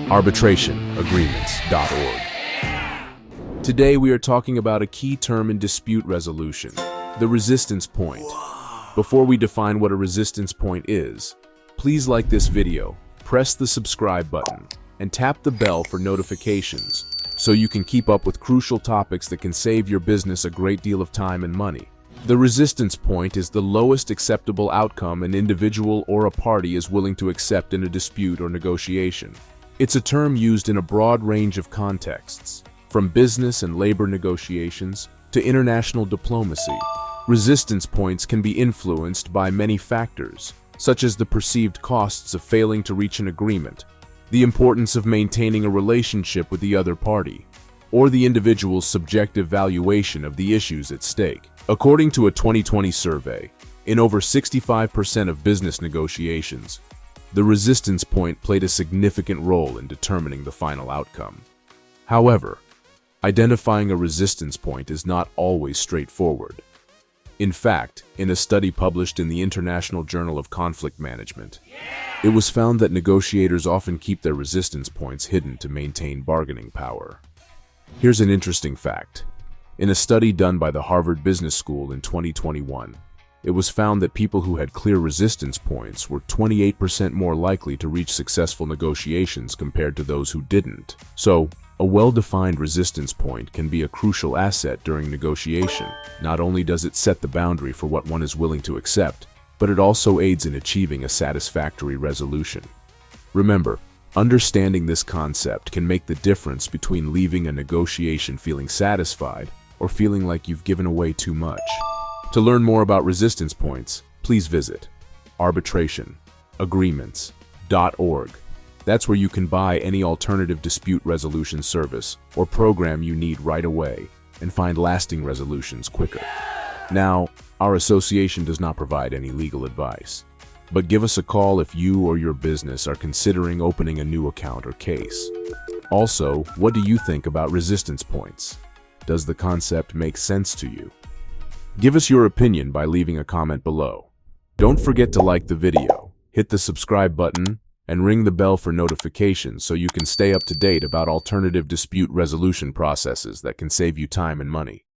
arbitrationagreements.org. Today we are talking about a key term in dispute resolution, the resistance point. Before we define what a resistance point is, please like this video, press the subscribe button, and tap the bell for notifications so you can keep up with crucial topics that can save your business a great deal of time and money. The resistance point is the lowest acceptable outcome an individual or a party is willing to accept in a dispute or negotiation. It's a term used in a broad range of contexts, from business and labor negotiations to international diplomacy. Resistance points can be influenced by many factors, such as the perceived costs of failing to reach an agreement, the importance of maintaining a relationship with the other party, or the individual's subjective valuation of the issues at stake. According to a 2020 survey, in over 65% of business negotiations, the resistance point played a significant role in determining the final outcome. However, identifying a resistance point is not always straightforward. In fact, in a study published in the International Journal of Conflict Management, it was found that negotiators often keep their resistance points hidden to maintain bargaining power. Here's an interesting fact. In a study done by the Harvard Business School in 2021, it was found that people who had clear resistance points were 28% more likely to reach successful negotiations compared to those who didn't. So, a well-defined resistance point can be a crucial asset during negotiation. Not only does it set the boundary for what one is willing to accept, but it also aids in achieving a satisfactory resolution. Remember, understanding this concept can make the difference between leaving a negotiation feeling satisfied or feeling like you've given away too much. To learn more about resistance points, please visit arbitrationagreements.org. That's where you can buy any alternative dispute resolution service or program you need right away and find lasting resolutions quicker. Now, our association does not provide any legal advice, but give us a call if you or your business are considering opening a new account or case. Also, what do you think about resistance points? Does the concept make sense to you? Give us your opinion by leaving a comment below. Don't forget to like the video, hit the subscribe button, and ring the bell for notifications so you can stay up to date about alternative dispute resolution processes that can save you time and money.